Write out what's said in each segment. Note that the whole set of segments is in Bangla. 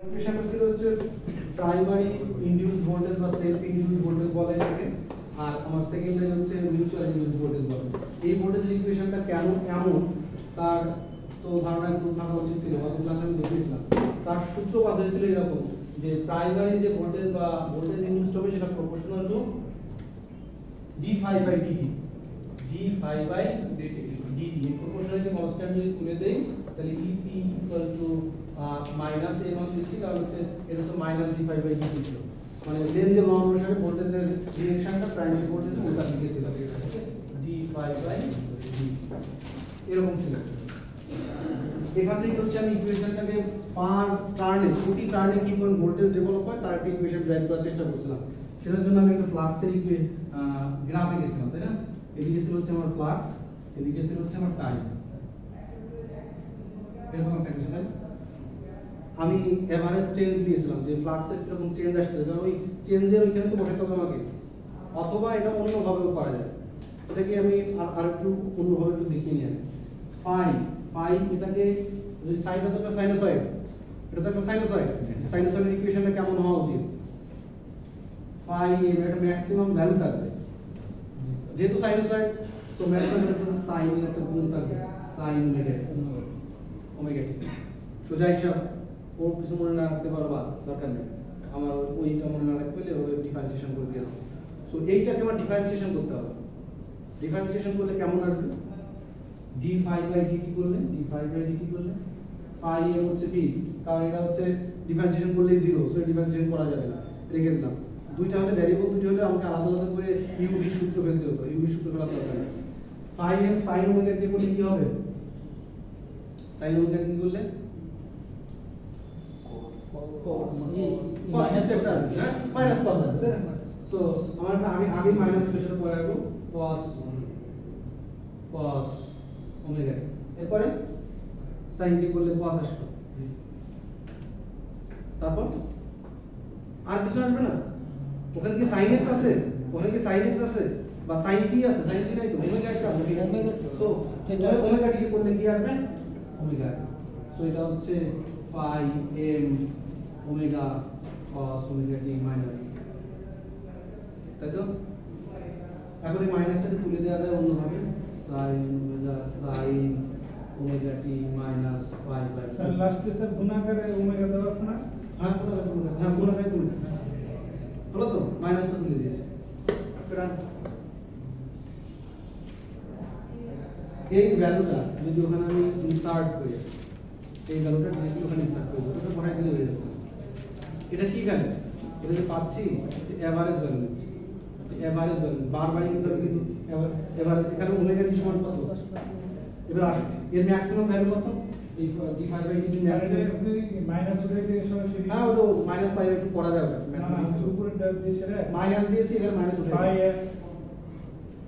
ইকুয়েশনটা ছিল হচ্ছে প্রাইমারি ইনডিউসড ভোল্টেজ বা সেলফ ইনডিউসড ভোল্টেজ বলে এটাকে, আর আমার সেকেন্ডারি হচ্ছে মিউচুয়াল ইনডিউসড ভোল্টেজ বলে। এই ভোল্টেজের ইকুয়েশনটা কেন এমন তার তো ধারণা একটু থাকা উচিত ছিল, গত ক্লাসে আমি দেখিয়েছিলাম। তার সূত্রপাত হয়েছিল এরকম যে প্রাইমারি যে ভোল্টেজ বা ভোল্টেজ ইনডিউসড হবে সেটা প্রপোর্শনাল টু d∅dt, d∅dt এই প্রপোর্শনালিটি কনস্ট্যান্ট যদি তুলে দেই তাহলে EP মাইনাস এর মান দিচ্ছি, কারণ হচ্ছে এটা হচ্ছে মাইনাস d∅dt ছিল, মানে লেন্জের ল অনুসারে ভোল্টেজের ডিরেকশনটা প্রাইমারি ভোল্টেজের উল্টা দিকে ছিল, d∅dt এরকম ছিল। এখান থেকে হচ্ছে আমি ইকুয়েশনটাকে পার টার্নে প্রতি টার্নে কি কোন ভোল্টেজ ডেভেলপ হয় তার একটা ইকুয়েশন ড্রাইভ করার চেষ্টা করছিলাম। সেটার জন্য আমি একটা ফ্লাক্সের গ্রাফ এঁকেছিলাম, তাই না? এদিকে ছিল হচ্ছে আমার ফ্লাক্স, এদিকে ছিল হচ্ছে আমার টাইম, এরকম একটা কিছু। আমি এভারেজ চেঞ্জ দিয়েছিলাম যে ফ্লাক্সের এরকম চেঞ্জ আসছে, যেমন ওই চেঞ্জের ওইখানে তো বসাতে হবে আমাকে, অথবা এটা অন্যভাবেও করা যায়। এটাকে আমি আর একটু অন্যভাবে একটু দেখিয়ে নিই। ফাই এটাকে যদি সাইনটা তো একটা সাইনোসয়েড, এটা তো একটা সাইনোসয়েড, সাইনোসয়েডের ইকুয়েশনটা কেমন হওয়া উচিত? ফাই এর একটা ম্যাক্সিমাম ভ্যালু থাকবে, যেহেতু সাইনোসয়েড তো ম্যাক্সিমাম ভ্যালু সাইন এর একটা গুণ থাকবে, সাইন ওমেগা টি। সোজা হিসাব ও কিছু মনে না রাখতে পারবা দরকার নেই, আমার ওইটা মনে না রাখতে হলে ওই ডিফারেন্সিয়েশন করে দিও। সো এইটাকে আমার ডিফারেন্সিয়েশন করতে হবে। ডিফারেন্সিয়েশন করলে কেমন আসবে? d∅dt করলে ফাই এর হচ্ছে ফিক্স, কারণ এটা হচ্ছে ডিফারেন্সিয়েশন করলে 0, সো ডিফারেন্সিয়েশন করা যাবে না, রেখে দিলাম। দুইটা হলে ভ্যারিয়েবল দুইটা হলে আমাকে আলাদা আলাদা করে ইউভি সূত্র ফেলতে হতো, ইউভি সূত্র ফেলা দরকার নেই। ফাই এর সাইন ওমেগা টি করলে কি হবে? সাইন ওমেগা টি করলে মাইনাস কত হবে? সো আমার আগে মাইনাস পেছনে পরে রাখবো cos ওমেগা, এরপরে sin টি করলে cos আসবে, তারপর আর কিছু আসবে না। ওখানে কি sin x আছে? ওখানে কি sin x আছে বা sin t আছে? sin t নাই তো, ওমেগা একটা আছে, সো ওমেগা টি করলে কি আসবে? ওমেগা। সো এটা হচ্ছে phi m omega cos omega t minus, তাই তো? এখন এই মাইনাসটাকে তুলে দেওয়া যায় অন্যভাবে, sin omega t minus phi by sir লাস্টে স্যার গুণাকারে ওমেগা দেওয়া আছে না? হ্যাঁ গুণাকারে তুলে হলো তো, মাইনাসটা তুলে দিয়েছি। এই ভ্যালুটা যদি ওখানে আমি ইনসার্ট করি, এই ভ্যালুটা যদি ওখানে ইনসার্ট করি, ওটা বসাই দিলে হয়ে যাবে। এটা কি ভ্যালু? এটা যে পাচ্ছি এভারেজ ভ্যালু নিচ্ছি, এভারেজ ভ্যালু বারবারই কিন্তু আমি কিন্তু এভারেজ এখানে ওমেগা টি সমান কত? এবার আসুন এর ম্যাক্সিমাম ভ্যালু কত? এই d∅dt ম্যাক্সিমাম মাইনাস উঠে দিয়ে সরাসরি হ্যাঁ ওটা মাইনাস পাই একটু পড়া যাবে না উপরে দিয়ে সেটা মাইনাস দিয়েছি, এখানে মাইনাস উঠে পাই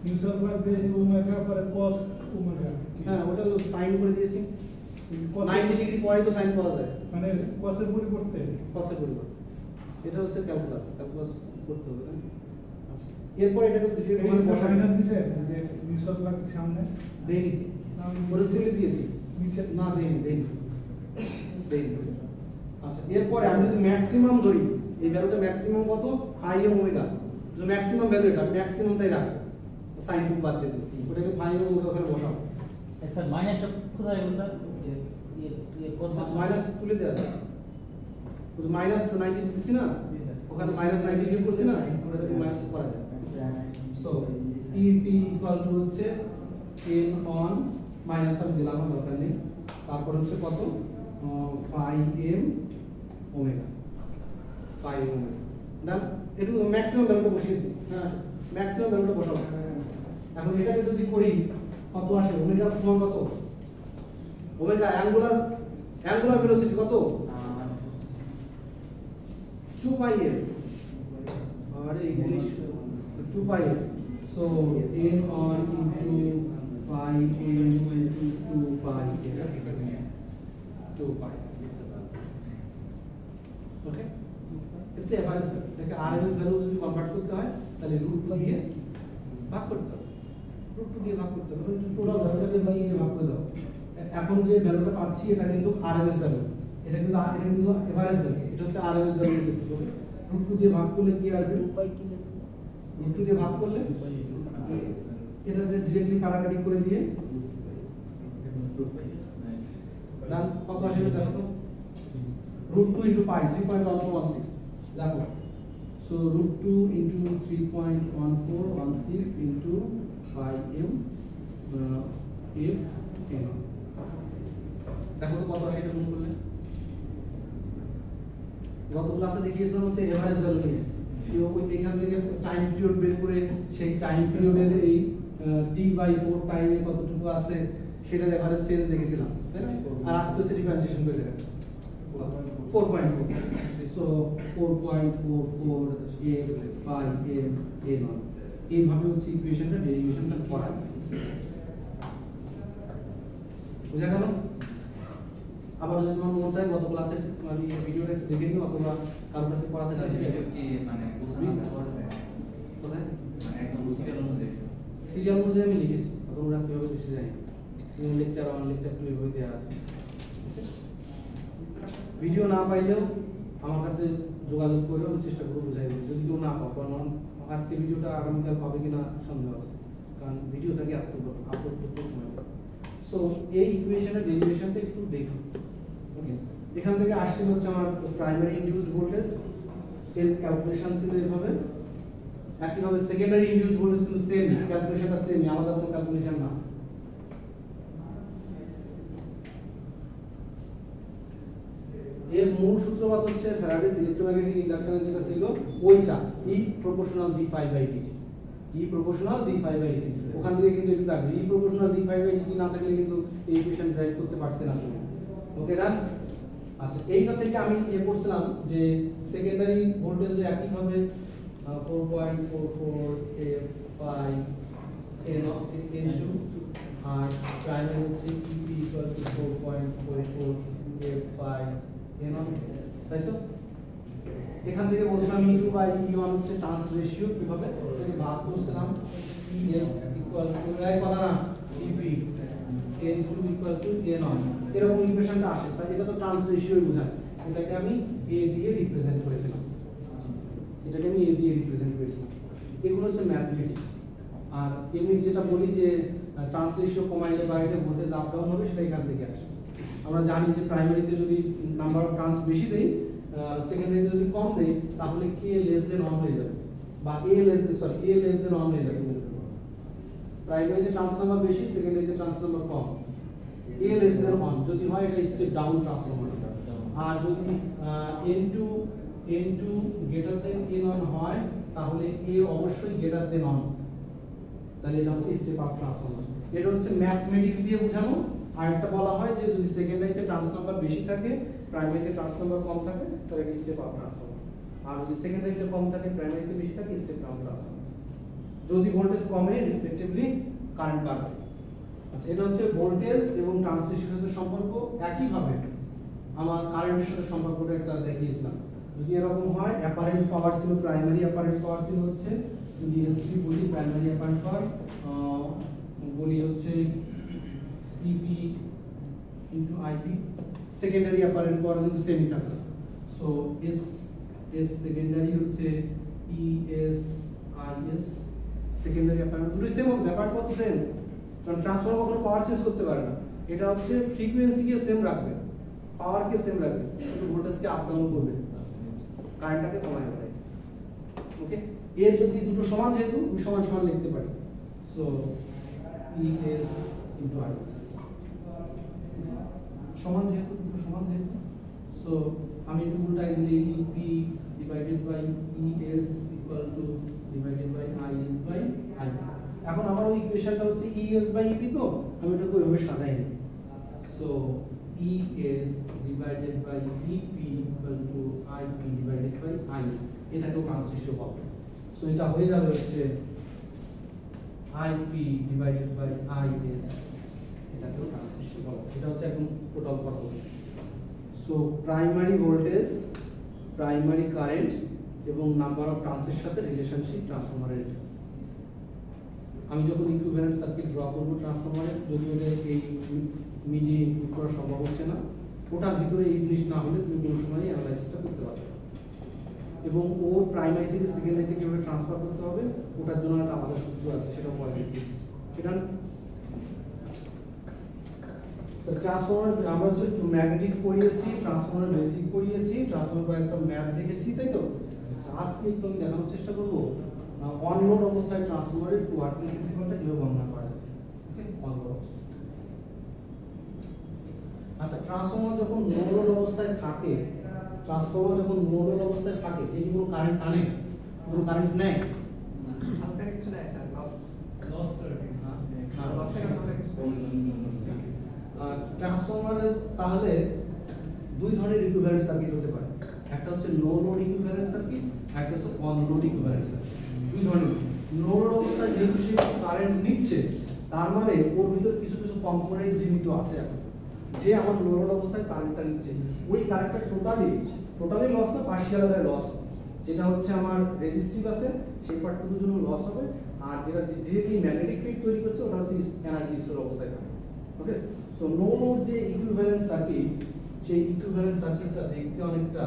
ইউজার প্লাস দিয়ে ওমেগা পরে cos ওমেগা, হ্যাঁ ওটা সাইন করে দিয়েছি, 90 ডিগ্রি পরে তো সাইন পাওয়া যায়, মানে cos এর পরিবর্তে এটা হচ্ছে ক্যালকুলাস করতে হবে। আচ্ছা এরপর এটাকে ডিরেক্ট মানে বসাইনা দিছে যে ইউজার প্লাস সামনে দেইনি, ওটা সিলে দিয়েছি নিচে না দেইনি। আচ্ছা এরপরে আমি যদি ম্যাক্সিমাম ধরি, এই ভ্যালুটা ম্যাক্সিমাম কত? phi m ওমেগা, যে ম্যাক্সিমাম ভ্যালু এটা ম্যাক্সিমামটাই রাখ, সাইন টু বাদ দিয়ে দিই, ওটাকে phi m ওমেগা ওখানে বসাও। স্যার মাইনাসটা কোথায় গেল স্যার? cos মাইনাস তুলে দেওয়া যায়, ওই মাইনাস 90 দিছি না, ওখানে মাইনাস 90 ডিগ্রি করছি না, ওটাকে মাইনাস করা যায়। সো EP হচ্ছে n on মাইনাসটা দিলাম দরকার নেই, তারপর হচ্ছে কত? phi m ওমেগা, ডান। একটু ম্যাক্সিমাম ভ্যালুটা বসিয়েছি, হ্যাঁ ম্যাক্সিমাম ভ্যালুটা বসাবো। এখন এটাকে যদি করি কত আসে? ওমেগা সমান কত? ওমেগা অ্যাঙ্গুলার ভেলোসিটি কত? 2 পাই এর, আর এই জিনিস 2 পাই এর। So n on into phi m into 2 pi, 2 pi, ওকে? এটা এভারেজ ভ্যালু, এটাকে আরএমএস ভ্যালু যদি কনভার্ট করতে হয় তাহলে √2 দিয়ে ভাগ করতে হবে, টোটাল ভ্যালুটাকে ভাগ করে দাও। এখন যে ভ্যালুটা পাচ্ছি এটা কিন্তু আরএমএস ভ্যালু, এটা কিন্তু এভারেজ ভ্যালু, এটা হচ্ছে আরএমএস ভ্যালু যেতে হবে। √2 দিয়ে ভাগ করলে কি আসবে? √2 দিয়ে ভাগ করলে এটা যে ডিরেক্টলি কাটাকাটি করে দিয়ে ডান কত আসবে দেখো তো। √2 into pi 3.1416 দেখো। So √2 into 3.1416 into pi m f n দেখো তো কত আসে এটা গুণ করলে। গত ক্লাসে দেখিয়েছিলাম হচ্ছে এভারেজ ভ্যালু নিয়ে এখান থেকে টাইম পিরিয়ড বের করে সেই টাইম পিরিয়ডের এই t/4 টাইমে কতটুকু আছে সেটার এভারেজ চেঞ্জ দেখেছিলাম, তাই না? আর আজকে হচ্ছে ডিফারেন্সিয়েশন করে দেবেন 4.4, so 4.44 f by m a0 এইভাবে হচ্ছে ইকুয়েশনটা ডেরিভেশনটা করা যায়। বুঝা গেল? আবার যদি তোমার মন চায় গত ক্লাসের মানে ভিডিওটা একটু দেখে নিও, অথবা কারোর কাছে পড়া থাকে সেটা কি মানে বুঝতে পারবে কোথায় মানে একদম সিরিয়াল অনুযায়ী সিরিয়াল অনুযায়ী আমি লিখেছি, এখন ওরা কিভাবে লিখে যায় লেকচার 1 লেকচার 2 এভাবে দেওয়া আছে। ভিডিও না পাইলেও আমার কাছে যোগাযোগ করে আমি চেষ্টা করব বুঝাই দেব, যদি কেউ না পাও, কারণ আজকে ভিডিওটা আগামীকাল পাবে কিনা সন্দেহ আছে, কারণ ভিডিওটাকে আপলোড করতে সময় লাগে। সো এই ইকুয়েশনের ডেরিভেশনটা একটু দেখুন। ওকে, এখান থেকে আসছে হচ্ছে আমার প্রাইমারি ইনডিউসড ভোল্টেজ এর ক্যালকুলেশন ছিল এভাবে। একইভাবে সেকেন্ডারি ইনডিউসড ভোল্টেজ কিন্তু সেম, ক্যালকুলেশনটা সেম, আলাদা কোনো ক্যালকুলেশন না। এর মূল সূত্রপাত হচ্ছে ফ্যারাডেস ইলেক্ট্রোম্যাগনেটিক ইন্ডাকশনে যেটা ছিল ওইটা E proportional d∅dt, E proportional d∅dt, ওখান থেকে কিন্তু এটা থাকবে E প্রপোর্শনাল d∅dt না থাকলে কিন্তু এই ইকুয়েশন ড্রাইভ করতে পারতে না তুমি। ওকে ডান। আচ্ছা, এইটা থেকে আমি পড়ছিলাম যে সেকেন্ডারি ভোল্টেজ একই ভাবে 4.44 f by n2 আর প্রাইমারি হচ্ছে EP = 4.44 f by n1, তাই তো? এখান থেকে বলছিলাম E2 by E1 হচ্ছে ট্রান্স রেশিও, কিভাবে এটাকে ভাগ করছিলাম ES = এই কথা না EP n2 = n1, এরকম ইকুয়েশনটা আসে, তাই এটা তো ট্রান্স রেশিওই বোঝায়। এটাকে আমি A দিয়ে রিপ্রেজেন্ট করেছিলাম, এটাকে আমি A দিয়ে রিপ্রেজেন্ট করেছিলাম। এগুলো হচ্ছে ম্যাথমেটিক্স। আর এমনি যেটা বলি যে ট্রান্স রেশিও কমাইলে বাইরে ভোল্টেজ আপ ডাউন হবে, সেটা এখান থেকে আসে। আমরা জানি যে প্রাইমারিতে যদি নাম্বার অফ ট্রান্স বেশি দেই, সেকেন্ডারিতে যদি কম দেই, তাহলে K less than 1 হয়ে যাবে, বা A less than 1 হয়ে যাবে। প্রাইমারিতে ট্রান্স নাম্বার বেশি, সেকেন্ডারিতে ট্রান্স নাম্বার কম। A less than 1 যদি হয় এটা স্টেপ ডাউন ট্রান্সফরমার। আর যদি n2 greater than n1 হয়, তাহলে A অবশ্যই greater than 1, তাহলে এটা হচ্ছে স্টেপ আপ ট্রান্সফরমার। এটা হচ্ছে ম্যাথমেটিক্স দিয়ে বোঝানো। আর একটা বলা হয় যে যদি সেকেন্ডারিতে ট্রান্স নাম্বার বেশি থাকে, প্রাইমারিতে ট্রান্স নাম্বার কম থাকে, তাহলে এটা স্টেপ আপ ট্রান্সফরমার। আর যদি সেকেন্ডারিতে কম থাকে, প্রাইমারিতে বেশি থাকে, স্টেপ ডাউন ট্রান্সফরমার। যদি ভোল্টেজ কমে, রেসপেক্টিভলি কারেন্ট বাড়বে। আচ্ছা, এটা হচ্ছে ভোল্টেজ এবং ট্রান্সমিশনের সাথে সম্পর্ক। একই ভাবে আমার কারেন্টের সাথে সম্পর্কটা একটা দেখিয়েছিলাম। যদি এরকম হয়, অ্যাপারেন্ট পাওয়ার ছিল, প্রাইমারি অ্যাপারেন্ট পাওয়ার ছিল হচ্ছে, যদি S3 বলি, প্রাইমারি অ্যাপারেন্ট পাওয়ার বলি হচ্ছে EP into IP, secondary apparent power কিন্তু সেমই থাকে। সো S সেকেন্ডারি হচ্ছে ES IS, সেকেন্ডারি অ্যাপারেন্ট দুটোই সেম হবে, অ্যাপারেন্ট পাওয়ার তো সেম, কারণ ট্রান্সফরমার কখনো পাওয়ার চেঞ্জ করতে পারে না। এটা হচ্ছে ফ্রিকোয়েন্সিকে সেম রাখবে, পাওয়ারকে সেম রাখবে, শুধু ভোল্টেজকে আপ ডাউন করবে, কারেন্টটাকে কমায় দেবে। ওকে, এর যদি দুটো সমান, যেহেতু আমি সমান সমান লিখতে পারি, সো ES into IS সমান, যেহেতু দুটো সমান, যেহেতু সো আমি একটু উল্টাই দিলে EP divided by ES equal to divided by IS by IP। এখন আমার ওই ইকুয়েশনটা হচ্ছে ES by EP, তো আমি এটাকে ওইভাবে সাজাই নিই। So ES divided by EP equal to IP divided by IS, এটাকেও ট্রান্স রেশিও পাবো। সো এটা হয়ে যাবে হচ্ছে IP divided by IS, এটাকেও ট্রান্স রেশিও পাবো। এটা হচ্ছে একদম টোটাল পদ্ধতি। So primary voltage, primary current এবং নাম্বার অফ ট্রান্সের সাথে রিলেশনশিপ ট্রান্সফরমারের। এটা আমি যখন ইকুইভ্যালেন্ট সার্কিট ড্র করব ট্রান্সফরমারের, যদিও এই মিডিয়ে ইনপুট করা সম্ভব হচ্ছে না, ওটার ভিতরে এই জিনিস না হলে তুমি কোনো সময় অ্যানালাইসিসটা করতে পারবে না। এবং ও প্রাইমারি থেকে সেকেন্ডারি থেকে কিভাবে ট্রান্সফার করতে হবে ওটার জন্য একটা আলাদা সূত্র আছে, সেটা পরে দেখি। সেটা ট্রান্সফর্মার আমরা হচ্ছে ম্যাগনেটিক পড়িয়েছি, ট্রান্সফর্মার বেসিক পড়িয়েছি, ট্রান্সফর্মার একটা ম্যাপ দেখেছি, তাই তো? আজকে একটু আমি দেখানোর চেষ্টা করবো অন লোড অবস্থায় ট্রান্সফর্মারের টু ওয়ার্কিং প্রিন্সিপালটা কিভাবে গণনা করা যায়। ওকে, অন লোড অবস্থায়। আচ্ছা, ট্রান্সফর্মার যখন নো লোড অবস্থায় থাকে, ট্রান্সফর্মার যখন নো লোড অবস্থায় থাকে, এই কোনো কারেন্ট টানে, কোনো কারেন্ট নেয়? হালকা কিছু নাই স্যার, লস করে দিই। হ্যাঁ, লসের কথা কিছু ট্রান্সফর্মারের তাহলে দুই ধরনের ইকুইভ্যালেন্ট সার্কিট হতে পারে। একটা হচ্ছে নো লোড ইকুইভ্যালেন্ট সার্কিট, একটা হচ্ছে অন লোড ইকুইভ্যালেন্ট সার্কিট। দুই ধরনের। নো লোড অবস্থায় যেহেতু সে কারেন্ট নিচ্ছে, তার মানে ওর ভিতরে কিছু কিছু কম্পোনেন্ট জীবিত আছে এখন, যে আমার নো লোড অবস্থায় কারেন্টটা নিচ্ছে, ওই কারেন্টটা টোটালি লস না, পার্শিয়াল আকারে লস। যেটা হচ্ছে আমার রেজিস্টিভ আছে, সেই পার্টটুকুর জন্য লস হবে, আর যেটা ডিরেক্টলি ম্যাগনেটিক ফিল্ড তৈরি করছে ওটা হচ্ছে এনার্জি স্টোর অবস্থায় থাকে। ওকে, সো নো লোড যে ইকুইভ্যালেন্ট সার্কিট, সেই ইকুইভ্যালেন্ট সার্কিটটা দেখতে অনেকটা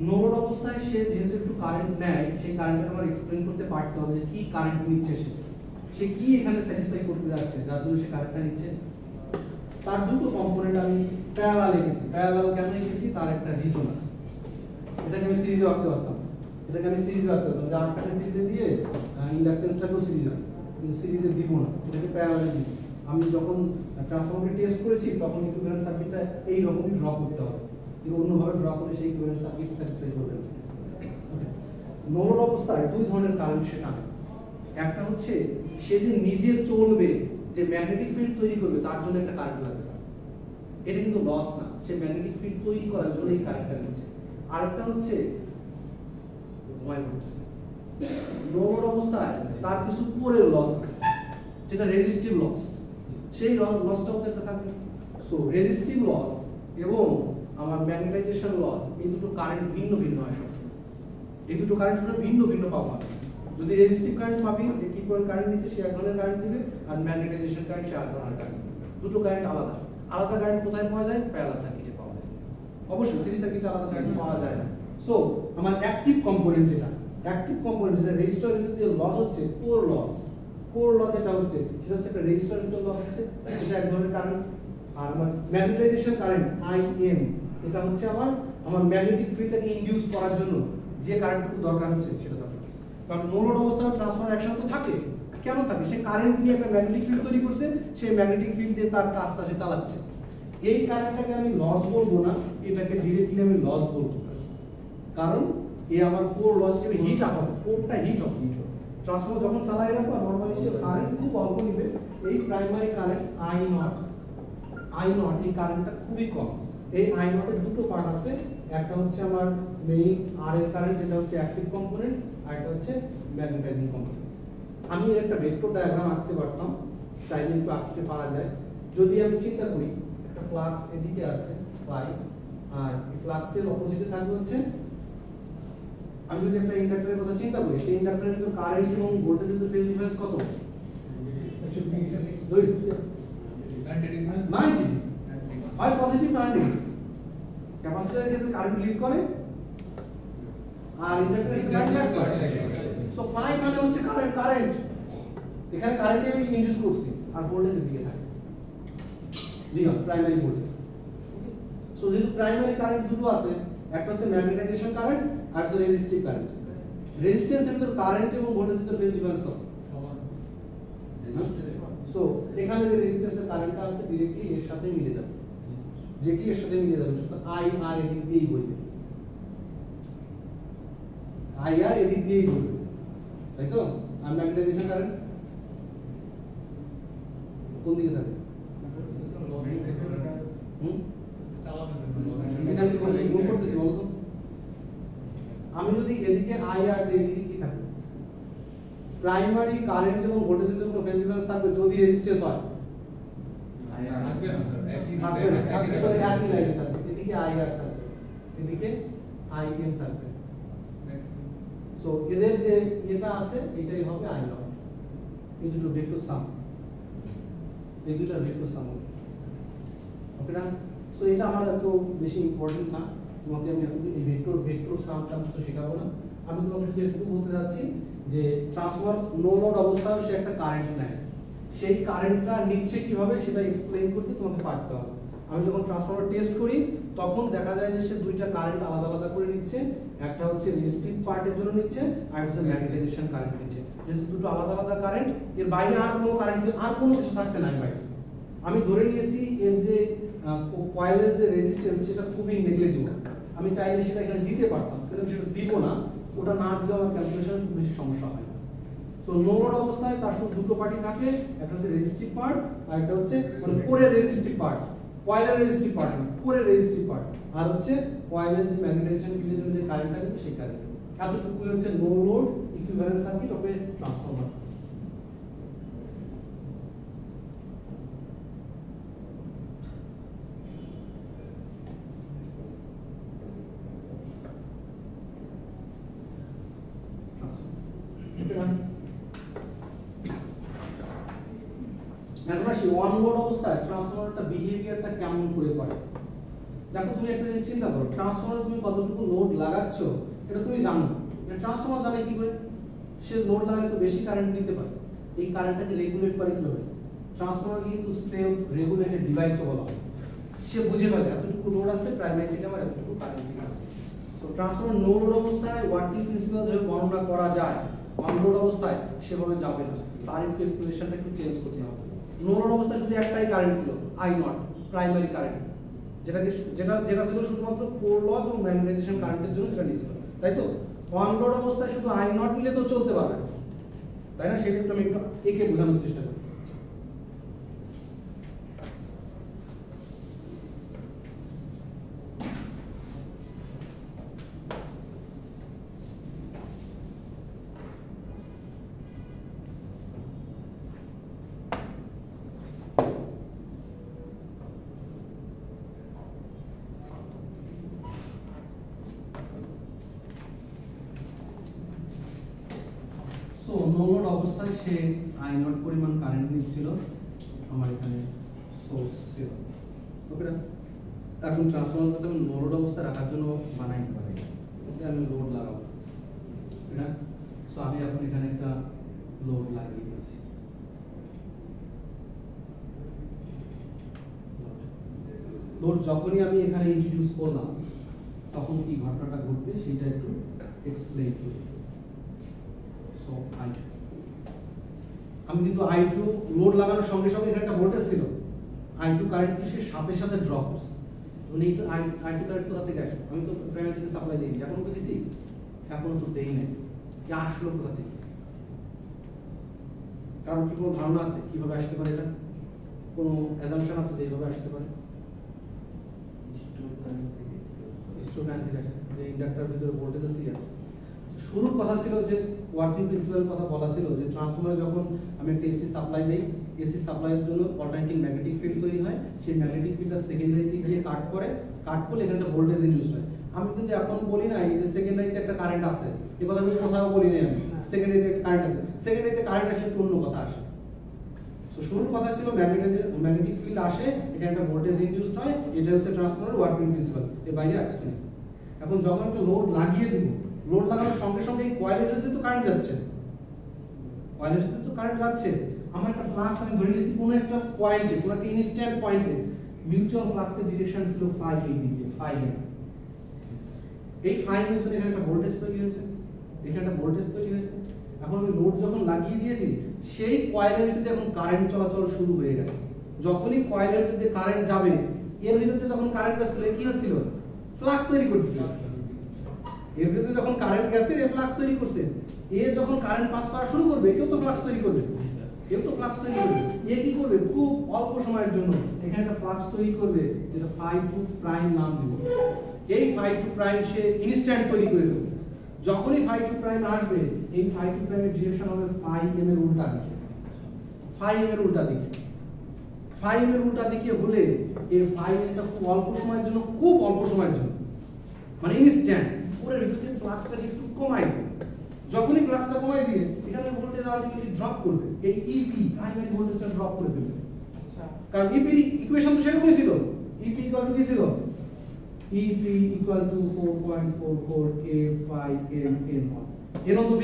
নো লোড অবস্থায় সে যেহেতু একটু কারেন্ট নেয়, সেই কারেন্টটা আমার এক্সপ্লেইন করতে পারতে হবে যে কি কারেন্ট নিচ্ছে সে কি এখানে স্যাটিসফাই করতে যাচ্ছে যার জন্য সে কারেন্টটা নিচ্ছে। তার দুটো কম্পোনেন্ট আমি প্যারালাল লিখেছি। প্যারালাল কেন লিখেছি তার একটা রিজন আছে। এটাকে আমি সিরিজে রাখতে পারতাম, যে আটটাকে সিরিজে দিয়ে ইন্ডাকটেন্সটাকেও সিরিজে, কিন্তু সিরিজে দিব না, এটাকে প্যারালালে দিব। আমি যখন ট্রান্সফর্মারকে টেস্ট করেছি তখন ইকুইভ্যালেন্ট সার্কিটটা এই রকমই ড্র করতে হবে, অন্যভাবে ড্র করে সেই ইকুইভ্যালেন্ট সার্কিট স্যাটিসফাই করবে না। নো লোড অবস্থায় দুই ধরনের কারেন্ট সে টানে। একটা হচ্ছে সে যে নিজে চলবে, যে ম্যাগনেটিক ফিল্ড তৈরি করবে, তার জন্য একটা কারেন্ট লাগবে। এটা কিন্তু লস না, সে ম্যাগনেটিক ফিল্ড তৈরি করার জন্য এই কারেন্টটা নিচ্ছে। আরেকটা হচ্ছে নো লোড অবস্থায় তার কিছু পরের লস আছে, যেটা রেজিস্টিভ লস, সেই লসটাও তো একটা থাকবে। সো রেজিস্টিভ লস এবং আমার ম্যাগনেটাইজেশন লস, এই দুটো কারেন্ট ভিন্ন ভিন্ন হয় সবসময়। এই দুটো কারেন্ট ভিন্ন ভিন্ন পাবো। যদি রেজিস্টিভ কারেন্ট পাবি, যে কি করে কারেন্ট নিচ্ছে সে এক ধরনের কারেন্ট দিবে, আর ম্যাগনেটাইজেশন কারেন্ট সে আরেক ধরনের কারেন্ট দিবে। দুটো কারেন্ট আলাদা। আলাদা কারেন্ট কোথায় পাওয়া যায়? প্যারালাল সার্কিটে পাওয়া যায়। অবশ্যই সিরিজ সার্কিটে আলাদা কারেন্ট পাওয়া যায় না। সো আমার অ্যাক্টিভ কম্পোনেন্ট যেটা রেজিস্টার ভিতরে লস হচ্ছে কোর লস যেটা হচ্ছে সেটা হচ্ছে একটা রেজিস্টার ভিতরে লস হচ্ছে, এটা এক ধরনের কারেন্ট। আর আমার ম্যাগনেটাইজেশন কারেন্ট আইএম, এটা হচ্ছে আমার ম্যাগনেটিক ফিল্ডটাকে ইনডিউস করার জন্য যে কারেন্টটুকু দরকার হচ্ছে সেটা দরকার হচ্ছে। কারণ নো লোড অবস্থায় ট্রান্সফরমার অ্যাকশন তো থাকে, কেন থাকে? সে কারেন্ট নিয়ে একটা ম্যাগনেটিক ফিল্ড তৈরি করছে, সেই ম্যাগনেটিক ফিল্ড দিয়ে তার কাজটা সে চালাচ্ছে। এই কারেন্টটাকে আমি লস বলবো না, এটাকে ডিরেক্টলি আমি লস বলবো, কারণ এই আমার কোর লস হিসেবে হিট আপ হবে, কোরটা হিট হবে। ট্রান্সফরমার যখন চালায় রাখবো নরমালি সে কারেন্ট খুব অল্প নিবে। এই প্রাইমারি কারেন্ট আই নট এই কারেন্টটা খুবই কম। এই আই নটের দুটো পার্ট আছে, একটা হচ্ছে আমার মেইন আর এর কারেন্ট, যেটা হচ্ছে অ্যাক্টিভ কম্পোনেন্ট, আর একটা হচ্ছে ম্যাগনেটাইজিং কম্পোনেন্ট। আমি একটা ভেক্টর ডায়াগ্রাম আঁকতে পারতাম, চাইলে একটু আঁকতে পারা যায়। যদি আমি চিন্তা করি একটা ফ্লাক্স এদিকে আছে ফাই, আর এই ফ্লাক্সের অপোজিটে থাকবে হচ্ছে, আমি যদি একটা ইন্ডাক্টরের কথা চিন্তা করি, সেই ইন্ডাক্টরের ভিতর কারেন্ট এবং ভোল্টেজের ফেজ ডিফারেন্স কত? 90 হয় পজিটিভ না নেগেটিভ। ক্যাপাসিটরের ক্ষেত্রে কারেন্ট লিড করে আর ইন্ডাক্টরের ক্ষেত্রে কারেন্ট ল্যাগ করে। সো ফাই মানে হচ্ছে কারেন্ট, এখানে কারেন্ট আমি ইনডিউস করছি, আর ভোল্টেজের দিকে থাকে ভিও প্রাইমারি ভোল্টেজ। সো যেহেতু প্রাইমারি কারেন্ট দুটো আছে, একটা হচ্ছে ম্যাগনেটাইজেশন কারেন্ট আর হচ্ছে রেজিস্টিভ কারেন্ট। রেজিস্ট্যান্সের ভিতর কারেন্ট এবং ভোল্টেজের ভিতর ফেজ ডিফারেন্স কত? সমান। সো এখানে যে রেজিস্ট্যান্সের কারেন্টটা আছে ডাইরেক্টলি এর সাথে মিলে যাবে, সুতরাং আই আর এদিক দিয়েই বইবে, তাই তো? আর ম্যাগনেটাইজেশন কারেন্ট কোন দিকে থাকে? এখানে কি বলতে গুণ করতেছি বলতো? আমি যদি এদিকে আই আর এদিকে কি থাকে? প্রাইমারি কারেন্ট এবং ভোল্টেজের কোনো ফেজ ডিফারেন্স থাকবে যদি রেজিস্ট্যান্স হয়? থাকবে না স্যার। থাকবে না, so একই লাইনে থাকবে, এদিকে আই আর থাকবে, এদিকে আই এম থাকবে। সো এদের যে এটা আছে এটাই হবে আই নট, এই দুটো ভেক্টর সাম, এই দুটো ভেক্টর সাম, ওকে না? সো এটা আমার এত বেশি ইম্পর্টেন্ট না, তোমাকে আমি এত এই ভেক্টর সামটা তো শেখাবো না। আমি তোমাকে শুধু একটু বলতে যাচ্ছি যে ট্রান্সফরমার নো লোড অবস্থায় সে একটা কারেন্ট নেয়, সেই কারেন্টটা নিচ্ছে কিভাবে সেটা এক্সপ্লেইন করতে তোমাকে পারতে হবে। আমি যখন ট্রান্সফরমার টেস্ট করি তখন দেখা যায় যে সে দুইটা কারেন্ট আলাদা আলাদা করে নিচ্ছে, একটা হচ্ছে রেজিস্টিভ পার্টের জন্য নিচ্ছে আর হচ্ছে ম্যাগনেটাইজেশন কারেন্ট নিচ্ছে। যেহেতু দুটো আলাদা আলাদা কারেন্ট, এর বাইরে আর কোনো কারেন্ট আর কোনো কিছু থাকছে না। বাইরে আমি ধরে নিয়েছি এর যে কয়েলের যে রেজিস্ট্যান্স সেটা খুবই নেগলিজিবল, আমি চাইলে সেটা এখানে দিতে পারতাম কিন্তু সেটা দিব না, ওটা না দিলে আমার ক্যালকুলেশন খুব বেশি সমস্যা হয় না। সো নো লোড অবস্থায় তার শুধু দুটো পার্টি থাকে, একটা হচ্ছে রেজিস্টিভ পার্ট আর একটা হচ্ছে মানে কোরের রেজিস্টিভ পার্ট, কয়েলের রেজিস্টিভ পার্ট না, কোরের রেজিস্টিভ পার্ট, আর হচ্ছে কয়েলের যে ম্যাগনেটাইজেশন ফিল্ডের জন্য যে কারেন্টটা নেবে সেই কারেন্ট। এতটুকুই হচ্ছে no load equivalent circuit of a transformer. এখন আসি ওয়ান লোড অবস্থায় ট্রান্সফরমারটা বিহেভিয়ারটা কেমন করে করে। দেখো তুমি একটা জিনিস চিন্তা করো, ট্রান্সফরমারে তুমি কতটুকু লোড লাগাচ্ছ এটা তুমি জানো, ট্রান্সফরমার জানে কি করে, সে লোড লাগালে তো বেশি কারেন্ট দিতে পারে, এই কারেন্টটাকে রেগুলেট করে কিভাবে, ট্রান্সফরমার কিন্তু সেলফ রেগুলেটেড ডিভাইসও বলা হয়, সে বুঝে ফেলে এতটুকু লোড আছে প্রাইমারি থেকে আমার এতটুকু কারেন্ট দিতে হবে। তো ট্রান্সফরমার নো লোড অবস্থায় ওয়ার্কিং প্রিন্সিপাল যেভাবে বর্ণনা করা যায় অন লোড অবস্থায় সেভাবে যাবে না, তার একটু এক্সপ্লেনেশনটা একটু চেঞ্জ করতে হবে। নো লোড অবস্থায় শুধু একটাই কারেন্ট ছিল আই নট, প্রাইমারি কারেন্ট, যেটা ছিল শুধুমাত্র কোর লস এবং ম্যাগনেটাইজেশন কারেন্টের জন্য যেটা নিয়েছিল, তাই তো? অন লোড অবস্থায় শুধু আই নট নিলে তো চলতে পারবে, তাই না? সেটা একটু আমি একটু একে বোঝানোর চেষ্টা করি। সো নো লোড অবস্থায় সে আই নট পরিমাণ কারেন্ট নিচ্ছিল, আমার এখানে সোর্স ছিল, ওকে না? এখন ট্রান্সফরমারটা আমি নো লোড অবস্থায় রাখার জন্য বানাই পারি, আমি লোড লাগাবো, এটা সো আমি এখন এখানে একটা লোড লাগিয়ে দিয়েছি। লোড যখনই আমি এখানে ইন্ট্রোডিউস করলাম তখন কি ঘটনাটা ঘটবে সেটা একটু এক্সপ্লেইন করি। সো আমি কিন্তু I2 লোড লাগানোর সঙ্গে সঙ্গে এখানে একটা ভোল্টেজ ছিল, I2 কারেন্ট কিসের সাথে সাথে ড্রপ হচ্ছে, মানে একটু I2 কারেন্ট কোথা থেকে আসে, আমি তো প্রাইমারি থেকে সাপ্লাই দিই, এখন তো দিছি, এখন তো দেই নাই, কি আসলো কোথা থেকে? কারণ কি কোনো ধারণা আছে কিভাবে আসতে পারে, এটা কোনো অ্যাজাম্পশন আছে যে এইভাবে আসতে পারে? স্টোর কারেন্ট থেকে আসে, যে ইন্ডাক্টর ভিতরে ভোল্টেজ আছে আছে। শুরুর কথা ছিল যে ওয়ার্কিং প্রিন্সিপালের কথা বলা ছিল যে ট্রান্সফরমারে যখন আমি একটা এসি সাপ্লাই দেই, এসি সাপ্লাইয়ের জন্য অল্টারনেটিং ম্যাগনেটিক ফিল্ড তৈরি হয়, সেই ম্যাগনেটিক ফিল্ডটা সেকেন্ডারিতে গিয়ে কাট করলে এখানে একটা ভোল্টেজ ইনডিউস হয়। আমি কিন্তু এখন বলি না যে সেকেন্ডারিতে একটা কারেন্ট আছে, এই কথা কিন্তু কোথাও বলি না আমি, সেকেন্ডারিতে একটা কারেন্ট আছে, সেকেন্ডারিতে কারেন্ট আসলে অন্য কথা আসে। তো শুরুর কথা ছিল ম্যাগনেটিক ফিল্ড আসে, এখানে একটা ভোল্টেজ ইনডিউসড হয়, এটা হচ্ছে ট্রান্সফরমারের ওয়ার্কিং প্রিন্সিপাল, এর বাইরে আসছে না। এখন যখন একটা লোড লাগিয়ে দিব, লোড লাগানোর সঙ্গে সঙ্গে এই কয়েলেরতে তো কারেন্ট যাচ্ছে, কয়েলেরতে তো কারেন্ট যাচ্ছে, আমার একটা ফ্লাক্স আমি ধরে নিয়েছি কোনো একটা পয়েন্টে, কোনো একটা ইনস্ট্যান্ট পয়েন্টে মিউচুয়াল ফ্লাক্সের ডিরেকশন ছিল ফাই এই দিকে, ফাই এ। এই ফাই এর জন্য এখানে একটা ভোল্টেজ তৈরি হয়েছে, এখানে একটা ভোল্টেজ তৈরি হয়েছে। এখন আমি লোড যখন লাগিয়ে দিয়েছি সেই কয়েলের ভিতরে এখন কারেন্ট চলাচল শুরু হয়ে গেছে। যখনই কয়েলের ভিতরে কারেন্ট যাবে, এর ভিতরে যখন কারেন্ট যাচ্ছিল কি হচ্ছিল, ফ্লাক্স তৈরি করতেছিল। এর ভিতরে যখন কারেন্ট গেছে এ ফ্লাক্স তৈরি করছে, এ যখন কারেন্ট পাস করা শুরু করবে এও তো ফ্লাক্স তৈরি করবে, এও তো ফ্লাক্স তৈরি করবে। এ কি করবে, খুব অল্প সময়ের জন্য এখানে একটা ফ্লাক্স তৈরি করবে যেটা φ2 প্রাইম নাম দিব। এই φ2 প্রাইম সে ইনস্ট্যান্ট তৈরি করে দেবে। যখনই φ2 প্রাইম আসবে এই φ2 প্রাইমের ডিরেকশন হবে φm এর উল্টা দিকে, φm এর উল্টা দিকে। ফাই এর উল্টা দিকে হলে এই ফাই এটা খুব অল্প সময়ের জন্য, খুব অল্প সময়ের জন্য, মানে ইনস্ট্যান্ট কোরের ভিতর থেকে ফ্লাক্সটাকে একটু কমাই দেবে। যখনই ফ্লাক্সটা কমাই দিয়ে এখানে ভোল্টেজ আলটিমেটলি ড্রপ করবে, এই ইপি প্রাইমারি ভোল্টেজটা ড্রপ করে ফেলবে। কারণ ইপি ইকুয়েশন তো সেরকমই ছিল, ইপি ইকুয়াল টু কি ছিল? E P equal to 4.44 a phi m n1। এর তো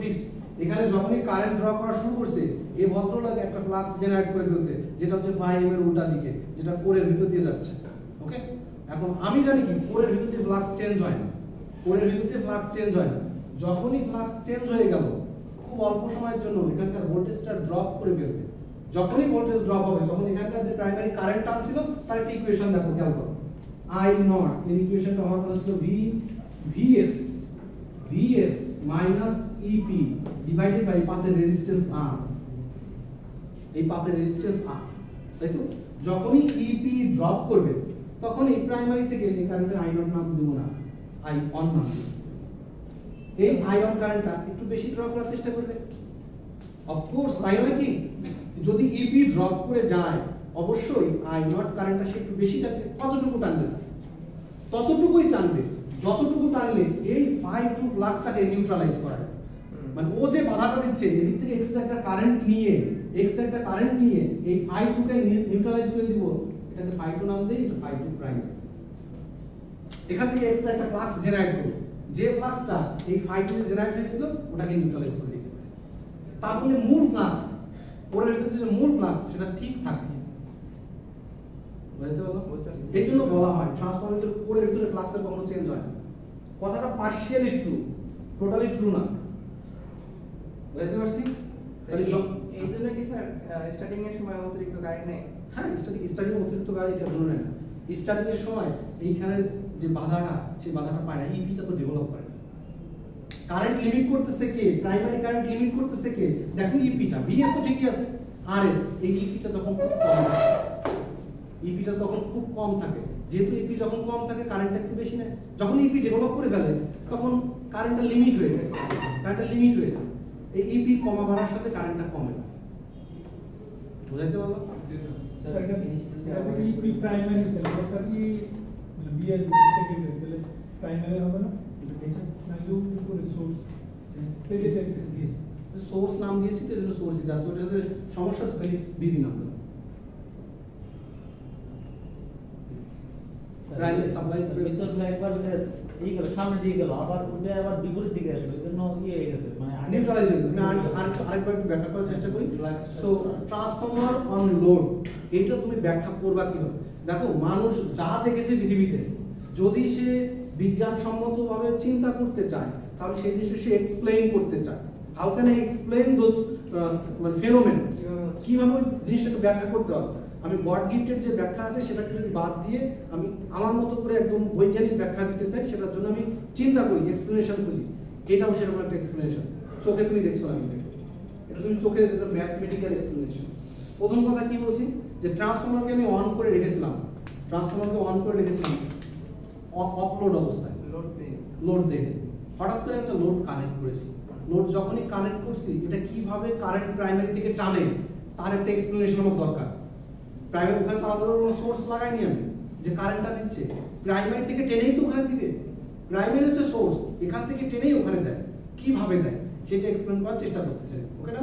ফিক্সড, এখানে যখনই কারেন্ট ড্র করা শুরু করছে এই ভদ্রলোক একটা ফ্লাক্স জেনারেট করে ফেলছে, যেটা হচ্ছে phi m এর উল্টা দিকে, যেটা কোরের ভিতর দিয়ে যাচ্ছে। ওকে, এখন আমি জানি কি কোরের ভিতর দিয়ে ফ্লাক্স চেঞ্জ হয় না, কোরের ভিতর দিয়ে ফ্লাক্স চেঞ্জ হয় না। যখনই ফ্লাক্স চেঞ্জ হয়ে গেল খুব অল্প সময়ের জন্য এখানকার ভোল্টেজটা ড্রপ করে ফেলবে। যখনই ভোল্টেজ ড্রপ হবে তখন এখানকার যে প্রাইমারি কারেন্ট টার্ম ছিল তার একটা ইকুয়েশন দেখো, খেয়াল করো। I নট এর ইকুয়েশনটা হওয়ার কথা ছিল Vx minus EP divided by পাথের রেজিস্ট্যান্স R। এই পাথের রেজিস্ট্যান্স R, তাই তো? যখনই EP ড্রপ করবে তখনই প্রাইমারি থেকে এই কারেন্টের I নট নাম দেব না, I অন নাম দেব। এই I অন কারেন্টটা একটু বেশি ড্রপ করার চেষ্টা করবে। অফ কোর্স তাই নয় কি, যদি EP ড্রপ করে যায় অবশ্যই I নট কারেন্টটা সে একটু বেশি টানবে। কতটুকু টানবে স্যার? ততটুকুই টানবে যতটুকু টানলে এই phi 2 ফ্লাক্সটাকে নিউট্রালাইজ করা যায়। মানে ও যে বাধাটা দিচ্ছে এদিক থেকে এক্সট্রা একটা কারেন্ট নিয়ে এই phi 2 কে নিউট্রালাইজ করে দিব, এটাকে phi 2 নাম দেই, এটা phi 2 প্রাইম। এখান থেকে এক্সট্রা একটা ফ্লাক্স জেনারেট করব, যে ফ্লাক্সটা এই phi 2 এ জেনারেট হয়েছিল ওটাকে নিউট্রালাইজ করে দিতে পারে। তাহলে মূল ফ্লাক্স ওর ভিতরে যে মূল ফ্লাক্স সেটা ঠিক থাকবে। বুঝতে পারলো? এই জন্য বলা হয় ট্রান্সফরমারের কোরের ভিতরে ফ্লাক্সের কখনো চেঞ্জ হয় না। কথাটা পার্শিয়ালি ট্রু, টোটালি ট্রু না। বুঝতে পারছি? তাহলে এই জন্য কি স্যার স্টার্টিং এর সময় অতিরিক্ত কারেন্ট নেই? হ্যাঁ, স্টার্টিং অতিরিক্ত কারেন্ট কেন নেয় না? স্টার্টিং এর সময় এইখানের যে বাধাটা সেই বাধাটা পায় না, ইপিটা তো ডেভেলপ করে না। কারেন্ট লিমিট করতেছে কে? প্রাইমারি কারেন্ট লিমিট করতেছে কে? দেখো ইপিটা, ভিএস তো ঠিকই আছে, আরএস এই ইপিটা তখন খুব কম থাকে। ইপিটা তখন খুব কম থাকে, যেহেতু ইপি যখন কম থাকে কারেন্টটা একটু বেশি নেয়। যখন ইপি ডেভেলপ করে ফেলে তখন কারেন্টটা লিমিট হয়ে যায়, এই ইপি কমা বাড়ার সাথে কারেন্টটা কমে না। বুঝাইতে পারলো? স্যার এটা থেকে ইপি প্রাইমারি তাহলে স্যার কি বিএস সেকেন্ডারি তাহলে প্রাইমারি হবে না? এটা না লুপ করে সোর্স সোর্স নাম দিয়েছি তো এজন্য সোর্স দিতে আছে, ওটাতে সমস্যা আছে খালি বিবি নাম দাও। প্রাইমারি সাপ্লাই বিশাল একবার এই গেল সামনে দিয়ে গেল, আবার ওটা আবার বিপরীত দিকে আসলো, এজন্য হয়ে গেছে, মানে নিউট্রালাইজ হয়ে গেছে। আমি আরেকবার একটু ব্যাখ্যা করার চেষ্টা করি। সো ট্রান্সফরমার অন লোড, এটা তুমি ব্যাখ্যা করবা কিভাবে? দেখো, মানুষ যা দেখেছে পৃথিবীতে, যদি সে বিজ্ঞানসম্মতভাবে চিন্তা করতে চায় তাহলে সেই জিনিসটা সে এক্সপ্লেইন করতে চায়। How can I explain those phenomenon, কিভাবে ওই জিনিসটাকে ব্যাখ্যা করতে হবে? আমি গড গিফটেড যে ব্যাখ্যা আছে সেটাকে যদি বাদ দিয়ে আমি আমার মতো করে একদম বৈজ্ঞানিক ব্যাখ্যা দিতে চাই, সেটার জন্য আমি চিন্তা করি, এক্সপ্লেনেশন খুঁজি। এটাও সেরকম একটা এক্সপ্লেনেশন। চোখে তুমি দেখছো না, এটা তুমি চোখে ম্যাথমেটিক্যাল এক্সপ্লেনেশন। প্রথম কথা কি বলছি, যে ট্রান্সফরমারকে আমি অন করে রেখেছিলাম, অফলোড অবস্থায়, লোড দিয়ে হঠাৎ করে একটা লোড কানেক্ট করেছি। লোড যখনই কানেক্ট করছি, এটা কিভাবে কারেন্ট প্রাইমারি থেকে টানে তার একটা এক্সপ্লেনেশন আমার দরকার। প্রাইমারি ওখানে তো আলাদা কোনো সোর্স লাগাইনি আমি, যে কারেন্টটা দিচ্ছে প্রাইমারি থেকে টেনেই তো ওখানে দিবে। প্রাইমারি হচ্ছে সোর্স, এখান থেকে টেনেই ওখানে দেয়, কিভাবে দেয় সেটা এক্সপ্লেন করার চেষ্টা করতেছে। ওকে না?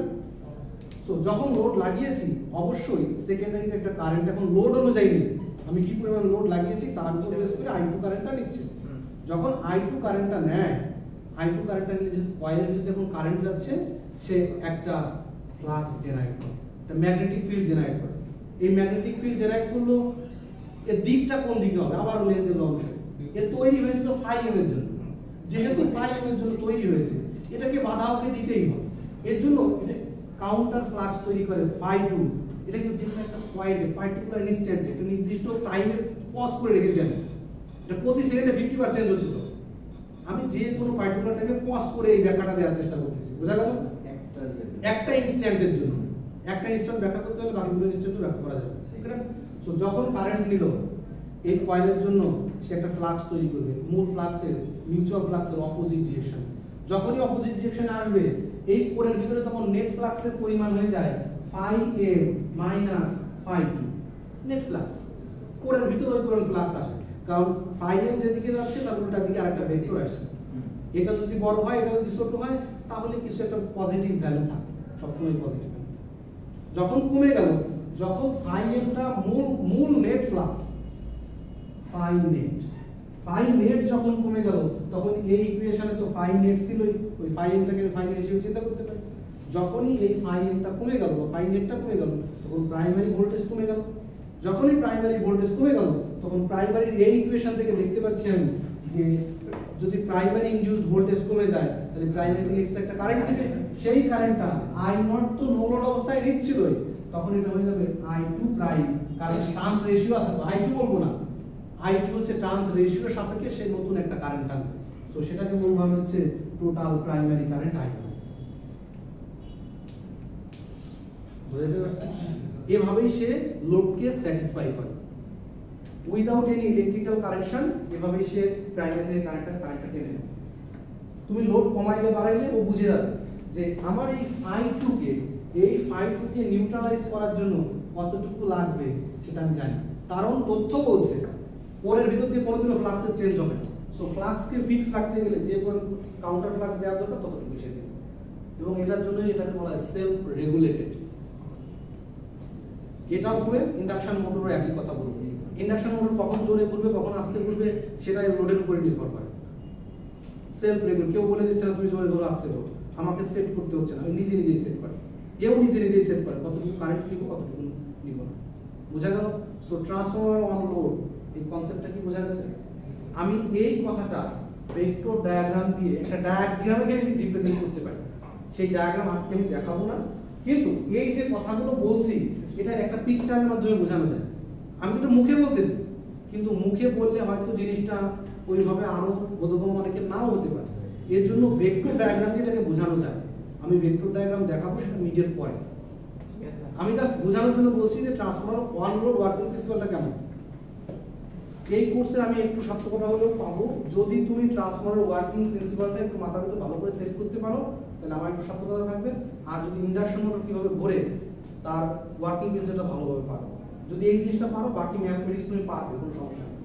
সো যখন লোড লাগিয়েছি অবশ্যই সেকেন্ডারিতে একটা কারেন্ট এখন লোড অনুযায়ী নিবে। আমি কি পরিমাণ লোড লাগিয়েছি তার উপর বেস করে I2 কারেন্টটা নিচ্ছে। যখন I2 কারেন্টটা নেয়, I2 কারেন্টটা নিলে যে কয়েলের ভিতরে যখন কারেন্ট যাচ্ছে, সে একটা ফ্লাক্স জেনারেট করে, একটা ম্যাগনেটিক ফিল্ড জেনারেট করে। এই ম্যাগনেটিক ফিল্ড জেনারেট করলো, এর দিকটা কোন দিকে হবে? আবার লেন্সের অনুসারে। এর তৈরি হয়েছিল phi m এর জন্য, যেহেতু phi m এর জন্য তৈরি হয়েছে, এটাকে বাধা ওকে দিতেই হবে। এর জন্য এটা কাউন্টার ফ্লাক্স তৈরি করে phi 2। এটা কিন্তু যেখানে একটা কয়েলে পার্টিকুলার ইনস্ট্যান্টে একটা নির্দিষ্ট টাইমে পজ করে রেখেছি আমি, এটা প্রতি সেকেন্ডে 50% চেঞ্জ হচ্ছে। তো আমি যে কোনো পার্টিকুলার টাইমে পজ করে এই ব্যাখ্যাটা দেওয়ার চেষ্টা করতেছি। বোঝা গেল? একটা ইনস্ট্যান্টের জন্য একটা ইনস্ট্যান্ট ব্যাখ্যা করতে হলে বাকিগুলো ইনস্ট্যান্টও ব্যাখ্যা করা যাবে। সো যখন কারেন্ট নিল এই কয়েলের জন্য, সে একটা ফ্লাক্স তৈরি করবে, মূল ফ্লাক্সের মিউচুয়াল ফ্লাক্সের অপোজিট ডিরেকশন। যখনই অপোজিট ডিরেকশনে আসবে এই কোরের ভিতরে তখন নেট ফ্লাক্সের পরিমাণ হয়ে যায় phi m minus phi 2 net flux কোরের ভিতরে ওই কোরের ফ্লাক্স আসে কারণ phi m যেদিকে যাচ্ছে তার উল্টা দিকে আরেকটা ভেক্টর আসছে এটা যদি বড় হয় এটা যদি ছোট হয় তাহলে কিছু একটা পজিটিভ ভ্যালু থাকে সবসময় পজিটিভ ভ্যালু যখন কমে গেল যখন phi m টা মূল নেট ফ্লাক্স phi net যখন কমে গেল তখন এই ইকুয়েশনে তো phi net ছিল ওই phi m টাকে phi net হিসেবে চিন্তা করতে পারি যখনই এই phi m টা কমে গেল বা phi net টা কমে গেল তখন প্রাইমারি ভোল্টেজ কমে গেল যখনই প্রাইমারি ভোল্টেজ কমে গেল তখন প্রাইমারির এই ইকুয়েশন থেকে দেখতে পাচ্ছি আমি যে যদি প্রাইমারি ইনডিউসড ভোল্টেজ কমে যায় তাহলে প্রাইমারি থেকে এক্সট্রা একটা কারেন্ট দিবে সেই কারেন্টটা I0 তো নো লোড অবস্থায় নিচ্ছিলই তখন এটা হয়ে যাবে I2 প্রাইম কারণ ট্রান্স রেশিও আছে I2 বলবো না I2 হচ্ছে ট্রান্স রেশিওর সাপেক্ষে সে নতুন একটা কারেন্ট আনবে সো সেটাকে বলবো আমি হচ্ছে টোটাল প্রাইমারি কারেন্ট I1 বুঝতে পারছেন এভাবেই সে লোডকে স্যাটিসফাই করে উইদাউট এনি ইলেকট্রিক্যাল কারেকশন এভাবেই সে প্রাইমারি থেকে কারেন্টটা টেনে নেয় তুমি লোড কমাইলে বাড়াইলে ও বুঝে যাবে যে আমার এই phi2 কে নিউট্রালাইজ করার জন্য কতটুকু লাগবে সেটা আমি জানি কারণ তথ্য বলছে কোরের ভিতর দিয়ে কোনোদিনও ফ্লাক্সের চেঞ্জ হবে না সো ফ্লাক্সকে ফিক্স রাখতে গেলে যে কোন কাউন্টার ফ্লাক্স দেওয়ার দরকার ততটুকু সে দেবে এবং এটার জন্যই এটাকে বলা হয় সেলফ রেগুলেটেড এটা হবে ইন্ডাকশন মোটরও একই কথা বলবো ইন্ডাকশন মোটর কখন জোরে ঘুরবে কখন আস্তে ঘুরবে সেটা লোডের উপরে নির্ভর করে সেলফ রেগুলেট কেউ বলে দিচ্ছে না তুমি জোরে ধরো আস্তে ধরো আমাকে সেট করতে হচ্ছে না আমি নিজেই সেট করি এও নিজেই সেট করে কতটুকু কারেন্ট নিব কতটুকু নিব না বোঝা গেল সো ট্রান্সফরমার অন লোড এই কনসেপ্টটা কি বোঝা গেছে আমি এই কথাটা ভেক্টর ডায়াগ্রাম দিয়ে একটা ডায়াগ্রামকে রিপ্রেজেন্ট করতে পারি সেই ডায়াগ্রাম আজকে আমি দেখাবো না কিন্তু এই যে কথাগুলো বলছি এটা একটা পিকচারের মাধ্যমে বোঝানো যায় আমি তো মুখে বলতেছি কিন্তু মুখে বললে হয়তো জিনিসটা ওইভাবে আরো বোধগম্য অনেকের নাও হতে পারে এর জন্য ভেক্টর ডায়াগ্রাম দিয়ে এটাকে বোঝানো যায় আমি ভেক্টর ডায়াগ্রাম দেখাবো সেটা মিডিয়ার পরে আমি জাস্ট বোঝানোর জন্য বলছি যে ট্রান্সফরমার অন লোড ওয়ার্কিং প্রিন্সিপালটা কেমন এই কোর্সে আমি একটু সার্থকতা হলেও পাবো যদি তুমি ট্রান্সফরমার ওয়ার্কিং প্রিন্সিপালটা একটু মাথার ভিতরে ভালো করে সেট করতে পারো তাহলে আমার একটু সার্থকতা থাকবে আর যদি ইন্ডাকশন মোটর কিভাবে ঘোরে তার ওয়ার্কিং প্রিন্সিপালটা ভালোভাবে পারো যদি এই জিনিসটা পারো বাকি ম্যাথমেটিক্স তুমি পারবে কোনো সমস্যা নেই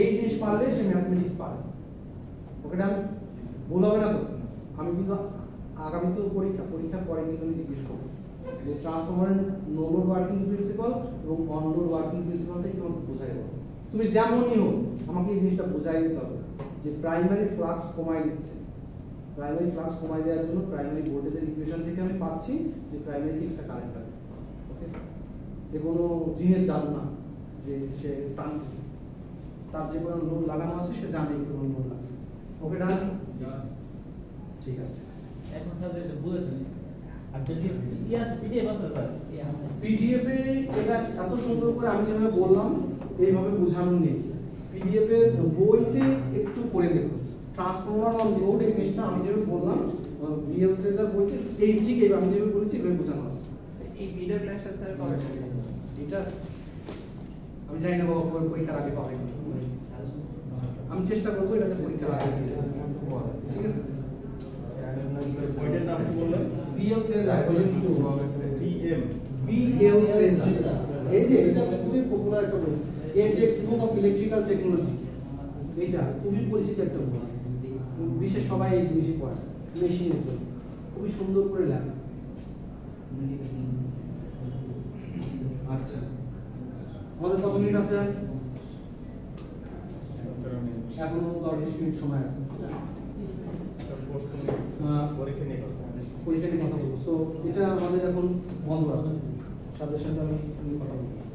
এই জিনিস পারলে সে ম্যাথমেটিক্স পারবে ওকে ডান ভুল হবে না তো আমি কিন্তু আগামীতে পরীক্ষার পরে কিন্তু আমি জিজ্ঞেস করবো যে ট্রান্সফরমারের নো লোড ওয়ার্কিং প্রিন্সিপাল এবং অন লোড ওয়ার্কিং প্রিন্সিপালটা একটু আমাকে বোঝাই দেবো তুমি যেমনই হোক আমাকে এই জিনিসটা বোঝাই দিতে হবে যে প্রাইমারি ফ্লাক্স কমাই দিচ্ছে প্রাইমারি ফ্লাক্স কমাই দেওয়ার জন্য প্রাইমারি ভোল্টেজের ইকুয়েশন থেকে আমি পাচ্ছি যে প্রাইমারি কি একটা কারেন্ট আছে ওকে এ কোনো জিনের জাদু না যে সে টানতেছে তার যে কোনো লোড লাগানো আছে সে জানে কোনো লোড লাগছে ওকে ডান ঠিক আছে এখন স্যার যেটা বলেছেন আর পিডিএফ আছে স্যার পিডিএফ এ এটা এত সুন্দর করে আমি যেভাবে বললাম এইভাবে বোঝানো নেই পিডিএফ এর বইতে একটু পড়ে দেখুন ট্রান্সফরমার অন লোড এই জিনিসটা আমি যেভাবে বললাম বিএল ট্রেজার বইতে এই ঠিক এই আমি যেভাবে বলেছি এভাবে বোঝানো আছে এই ভিডিও ক্লাসটা স্যার কবে হবে এটা আমি জানি না বাবা পরীক্ষার আগে পাবে আমি চেষ্টা করবো এটাকে পরীক্ষার আগে ঠিক আছে বইটার নাম কি বললেন B L Theraja volume 2 B L Theraja এই যে এটা খুবই পপুলার একটা বই a textbook of electrical technology এটা খুবই পরিচিত একটা বই বিশেষ সবাই এই জিনিসই পড়ে মেশিনের জন্য খুবই সুন্দর করে লেখা আচ্ছা আমাদের কত মিনিট আছে এখনো 10 মিনিট সময় আছে পরীক্ষা নিয়ে কথা বলবো সো এটা আমাদের এখন বন্ধ সাথে সাথে আমি কথা বলবো